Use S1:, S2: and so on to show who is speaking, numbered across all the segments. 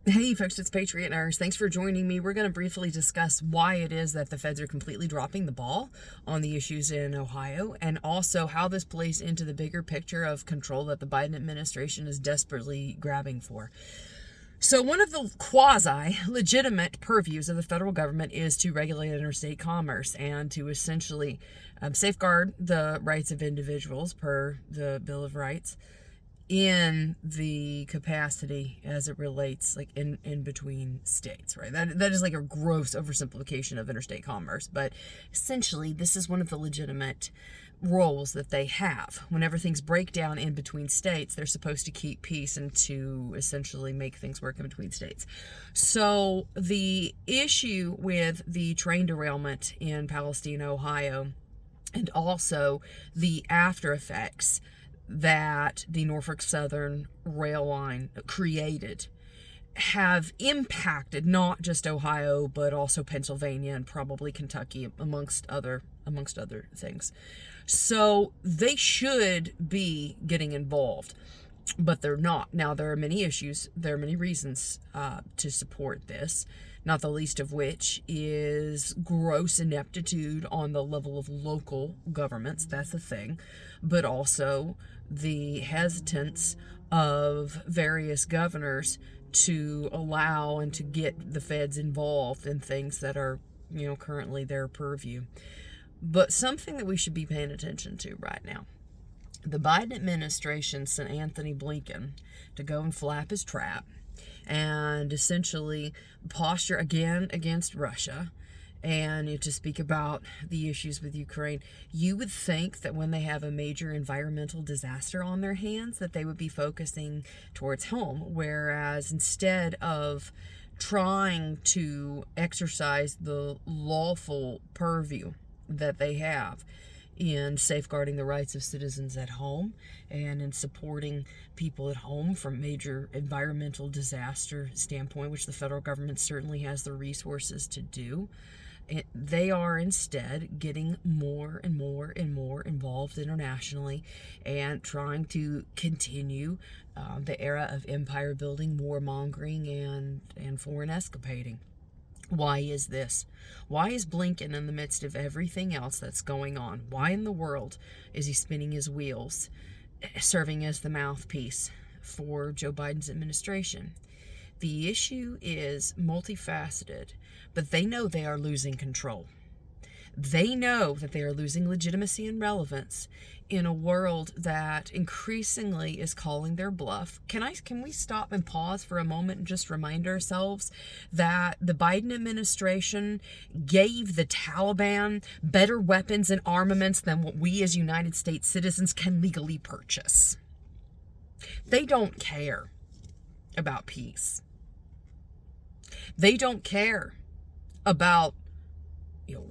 S1: Hey folks, it's Patriot Nurse. Thanks for joining me. We're going to briefly discuss why it is that the feds are completely dropping the ball on the issues in Ohio, and also how this plays into the bigger picture of control that the Biden administration is desperately grabbing for. So one of the quasi-legitimate purviews of the federal government is to regulate interstate commerce and to essentially safeguard the rights of individuals per the Bill of Rights in the capacity as it relates like in between states, right? That is like a gross oversimplification of interstate commerce, but essentially this is one of the legitimate roles that they have. Whenever things break down in between states, they're supposed to keep peace and to essentially make things work in between states. So the issue with the train derailment in Palestine, Ohio, and also the after effects that the Norfolk Southern rail line created have impacted not just Ohio but also Pennsylvania and probably Kentucky amongst other things. So they should be getting involved, but they're not. Now, there are many issues, there are many reasons to support this, not the least of which is gross ineptitude on the level of local governments. That's the thing. But also the hesitance of various governors to allow and to get the feds involved in things that are, currently their purview. But something that we should be paying attention to right now. The Biden administration sent Anthony Blinken to go and flap his trap and essentially posture again against Russia and to speak about the issues with Ukraine. You would think that when they have a major environmental disaster on their hands that they would be focusing towards home, whereas instead of trying to exercise the lawful purview that they have in safeguarding the rights of citizens at home and in supporting people at home from major environmental disaster standpoint, which the federal government certainly has the resources to do, they are instead getting more and more and more involved internationally and trying to continue the era of empire building, warmongering, and foreign escapading. Why is this? Why is Blinken in the midst of everything else that's going on? Why in the world is he spinning his wheels, serving as the mouthpiece for Joe Biden's administration? The issue is multifaceted, but they know they are losing control. They know that they are losing legitimacy and relevance in a world that increasingly is calling their bluff. Can we stop and pause for a moment and just remind ourselves that the Biden administration gave the Taliban better weapons and armaments than what we as United States citizens can legally purchase? They don't care about peace. They don't care about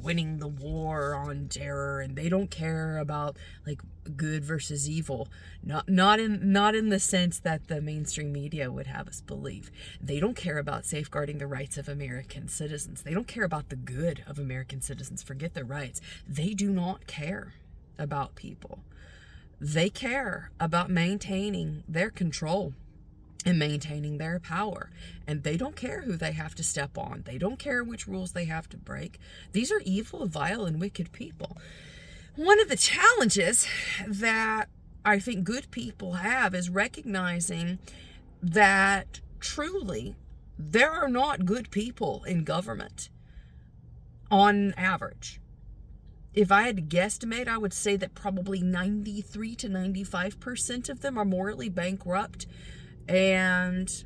S1: winning the war on terror, and they don't care about like good versus evil. Not in the sense that the mainstream media would have us believe. They don't care about safeguarding the rights of American citizens. They don't care about the good of American citizens. Forget their rights. They do not care about people. They care about maintaining their control and maintaining their power. And they don't care who they have to step on. They don't care which rules they have to break. These are evil, vile, and wicked people. One of the challenges that I think good people have is recognizing that truly there are not good people in government on average. If I had to guesstimate, I would say that probably 93 to 95% of them are morally bankrupt and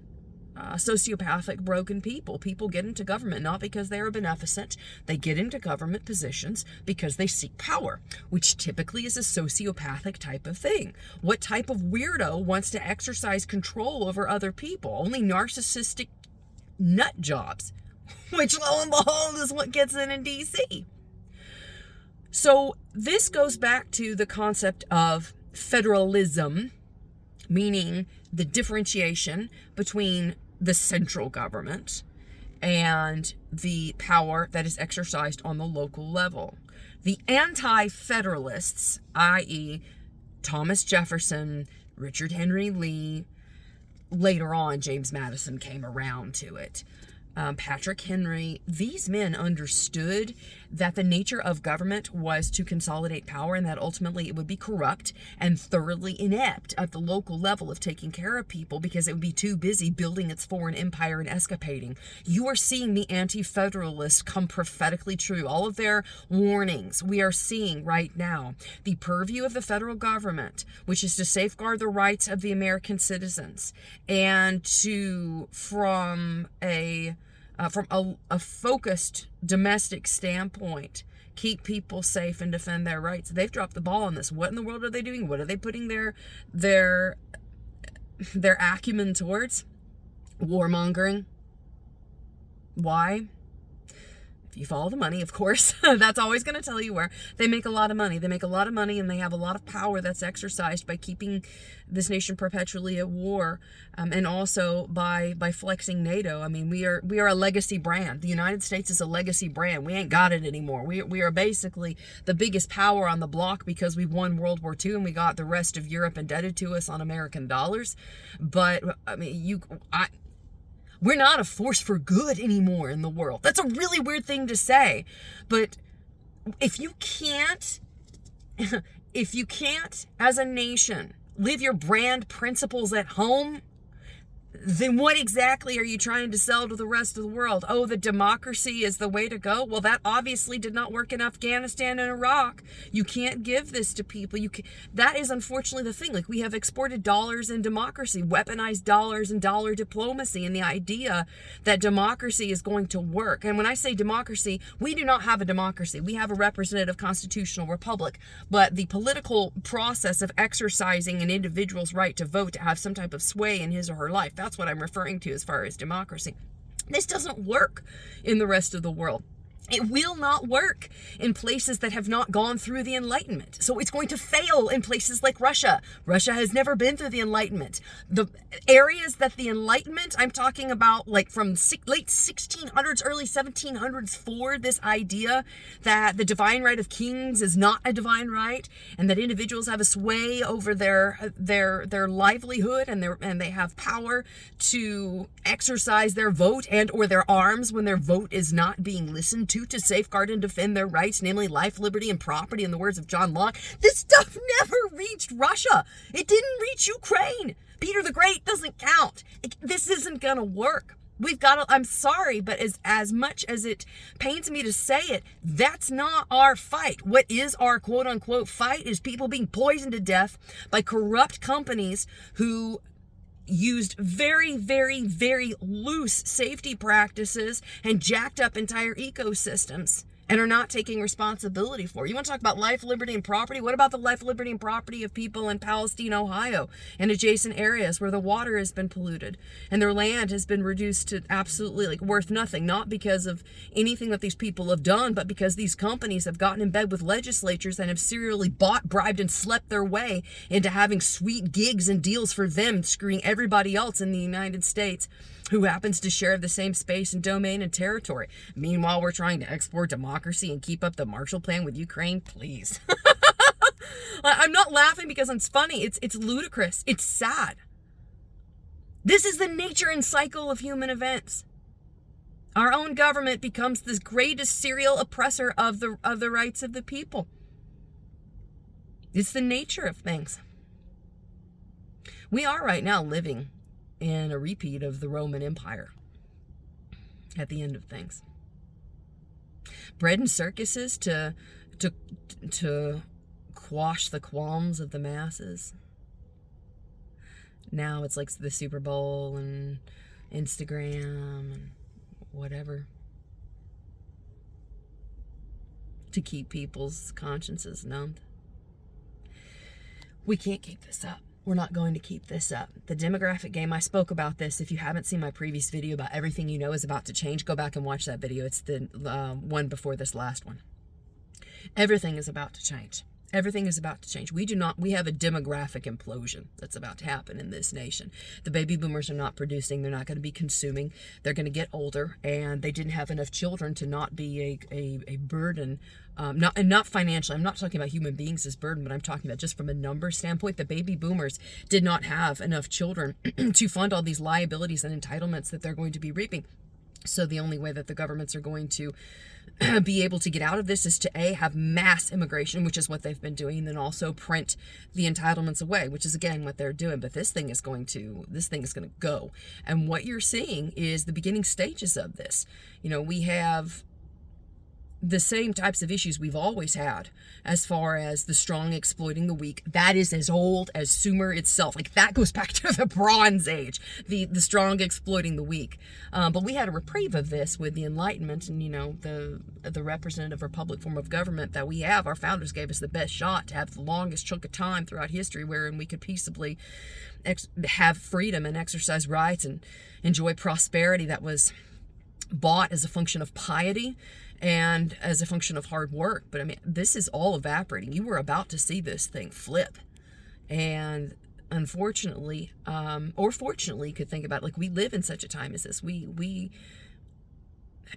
S1: sociopathic, broken people. People get into government not because they are beneficent. They get into government positions because they seek power, which typically is a sociopathic type of thing. What type of weirdo wants to exercise control over other people? Only narcissistic nut jobs, which lo and behold is what gets in DC. So this goes back to the concept of federalism, meaning the differentiation between the central government and the power that is exercised on the local level. The anti-federalists, i.e. Thomas Jefferson, Richard Henry Lee, later on, James Madison came around to it. Patrick Henry, these men understood that the nature of government was to consolidate power and that ultimately it would be corrupt and thoroughly inept at the local level of taking care of people because it would be too busy building its foreign empire and escapading. You are seeing the anti-federalists come prophetically true. All of their warnings we are seeing right now. The purview of the federal government, which is to safeguard the rights of the American citizens and to, from a focused domestic standpoint, keep people safe and defend their rights. They've dropped the ball on this. What in the world are they doing? What are they putting their acumen towards? Warmongering. Why? If you follow the money, of course, that's always going to tell you where. They make a lot of money. They make a lot of money, and they have a lot of power that's exercised by keeping this nation perpetually at war, and also by flexing NATO. I mean, we are a legacy brand. The United States is a legacy brand. We ain't got it anymore. We are basically the biggest power on the block because we won World War II and we got the rest of Europe indebted to us on American dollars. But I mean, we're not a force for good anymore in the world. That's a really weird thing to say. But if you can't, as a nation, live your brand principles at home, then what exactly are you trying to sell to the rest of the world? Oh, the democracy is the way to go? Well, that obviously did not work in Afghanistan and Iraq. You can't give this to people. That is unfortunately the thing. Like, we have exported dollars and democracy, weaponized dollars and dollar diplomacy, and the idea that democracy is going to work. And when I say democracy, we do not have a democracy. We have a representative constitutional republic. But the political process of exercising an individual's right to vote, to have some type of sway in his or her life, that's what I'm referring to as far as democracy. This doesn't work in the rest of the world. It will not work in places that have not gone through the Enlightenment. So it's going to fail in places like Russia. Russia has never been through the Enlightenment. The areas that the Enlightenment, I'm talking about like from late 1600s, early 1700s forward, this idea that the divine right of kings is not a divine right and that individuals have a sway over their livelihood and they have power to exercise their vote and or their arms when their vote is not being listened to safeguard and defend their rights, namely life, liberty, and property, in the words of John Locke. This stuff never reached Russia. It didn't reach Ukraine. Peter the Great doesn't count. This isn't going to work. We've got to, I'm sorry, but as much as it pains me to say it, that's not our fight. What is our quote unquote fight is people being poisoned to death by corrupt companies who used very, very, very loose safety practices and jacked up entire ecosystems and are not taking responsibility for. You want to talk about life, liberty, and property? What about the life, liberty, and property of people in Palestine, Ohio, and adjacent areas where the water has been polluted and their land has been reduced to absolutely like worth nothing, not because of anything that these people have done, but because these companies have gotten in bed with legislatures and have serially bought, bribed, and slept their way into having sweet gigs and deals for them, screwing everybody else in the United States who happens to share the same space and domain and territory. Meanwhile, we're trying to export democracy and keep up the Marshall Plan with Ukraine. Please. I'm not laughing because it's funny. It's ludicrous. It's sad. This is the nature and cycle of human events. Our own government becomes the greatest serial oppressor of the rights of the people. It's the nature of things. We are right now living in a repeat of the Roman Empire at the end of things. Bread and circuses to quash the qualms of the masses. Now it's like the Super Bowl and Instagram and whatever to keep people's consciences numbed. We can't keep this up. We're not going to keep this up. The demographic game, I spoke about this. If you haven't seen my previous video about everything you know is about to change, go back and watch that video. It's the one before this last one. Everything is about to change. Everything is about to change. We have a demographic implosion that's about to happen in this nation. The baby boomers are not producing. They're not going to be consuming. They're going to get older, and they didn't have enough children to not be a burden. Not financially. I'm not talking about human beings as burden, but I'm talking about just from a number standpoint. The baby boomers did not have enough children to fund all these liabilities and entitlements that they're going to be reaping. So the only way that the governments are going to be able to get out of this is to have mass immigration, which is what they've been doing, and then also print the entitlements away, which is again what they're doing. But this thing is going to go. And what you're seeing is the beginning stages of this. We have the same types of issues we've always had as far as the strong exploiting the weak. That is as old as Sumer itself. Like, that goes back to the Bronze Age, the strong exploiting the weak. But we had a reprieve of this with the Enlightenment and, the representative republic form of government that we have. Our founders gave us the best shot to have the longest chunk of time throughout history wherein we could peaceably have freedom and exercise rights and enjoy prosperity that was bought as a function of piety and as a function of hard work. But I mean, this is all evaporating. You were about to see this thing flip. And unfortunately, or fortunately, you could think about it, like, we live in such a time as this. We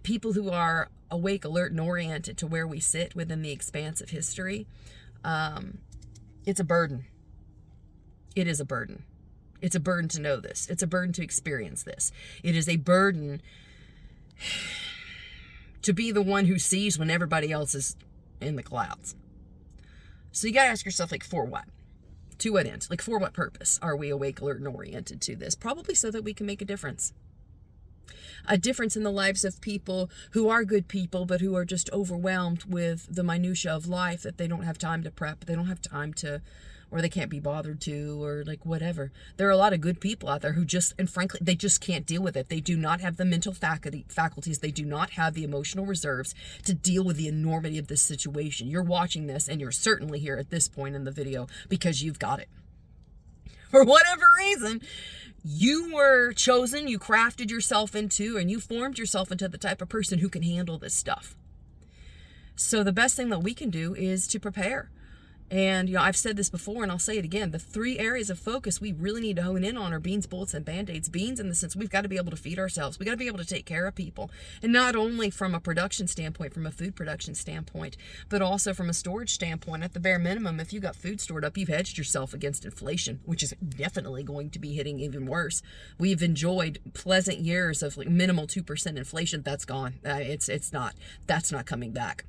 S1: people who are awake, alert, and oriented to where we sit within the expanse of history, it's a burden. It is a burden. It's a burden to know this. It's a burden to experience this. It is a burden to be the one who sees when everybody else is in the clouds. So you got to ask yourself, like, for what? To what end? Like, for what purpose are we awake, alert, and oriented to this? Probably so that we can make a difference. A difference in the lives of people who are good people, but who are just overwhelmed with the minutia of life, that they don't have time to prep, they don't have time to, or they can't be bothered to, or like whatever. There are a lot of good people out there who just, and frankly, they just can't deal with it. They do not have the mental faculties. They do not have the emotional reserves to deal with the enormity of this situation. You're watching this, and you're certainly here at this point in the video because you've got it. For whatever reason, you were chosen, you crafted yourself into, and you formed yourself into the type of person who can handle this stuff. So the best thing that we can do is to prepare. And, I've said this before, and I'll say it again. The 3 areas of focus we really need to hone in on are beans, bullets, and Band-Aids. Beans in the sense we've got to be able to feed ourselves. We've got to be able to take care of people. And not only from a production standpoint, from a food production standpoint, but also from a storage standpoint. At the bare minimum, if you got food stored up, you've hedged yourself against inflation, which is definitely going to be hitting even worse. We've enjoyed pleasant years of like minimal 2% inflation. That's gone. That's not coming back.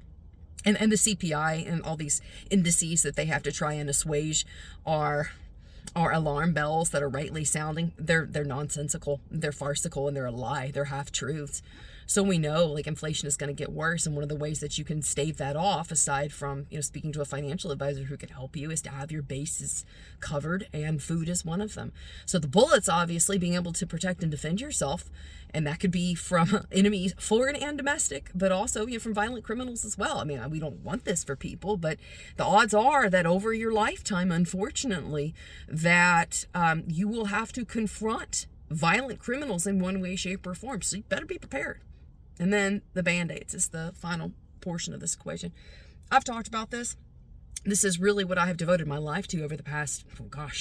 S1: And the CPI and all these indices that they have to try and assuage are alarm bells that are rightly sounding. They're nonsensical, they're farcical, and they're a lie. They're half-truths. So we know, like, inflation is going to get worse, and one of the ways that you can stave that off, aside from, speaking to a financial advisor who can help you, is to have your bases covered, and food is one of them. So the bullets, obviously, being able to protect and defend yourself, and that could be from enemies, foreign and domestic, but also from violent criminals as well. I mean, we don't want this for people, but the odds are that over your lifetime, unfortunately, that you will have to confront violent criminals in one way, shape, or form. So you better be prepared. And then the Band-Aids is the final portion of this equation. I've talked about this. This is really what I have devoted my life to over the past,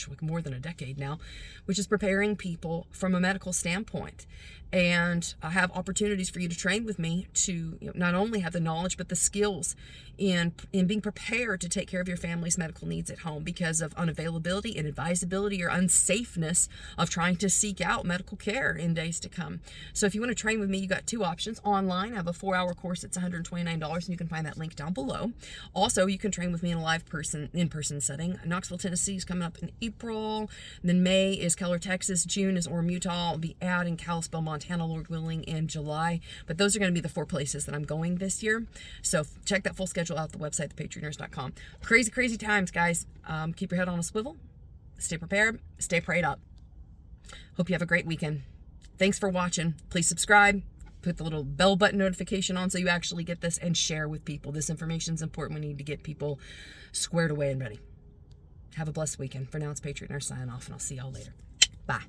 S1: like more than a decade now, which is preparing people from a medical standpoint. And I have opportunities for you to train with me to not only have the knowledge, but the skills in being prepared to take care of your family's medical needs at home because of unavailability, inadvisability, or unsafeness of trying to seek out medical care in days to come. So if you want to train with me, you got 2 options. Online, I have a 4-hour course. It's $129, and you can find that link down below. Also, you can train with me in a in-person setting. Knoxville, Tennessee is coming up in April. And then May is Keller, Texas. June is Orem, Utah. I'll be out in Kalispell, Montana, Lord willing, in July. But those are going to be the 4 places that I'm going this year. So check that full schedule out at the website, thepatriotnurse.com. Crazy, crazy times, guys. Keep your head on a swivel. Stay prepared. Stay prayed up. Hope you have a great weekend. Thanks for watching. Please subscribe. Put the little bell button notification on so you actually get this, and share with people. This information is important. We need to get people squared away and ready. Have a blessed weekend. For now, it's Patriot Nurse signing off, and I'll see y'all later. Bye.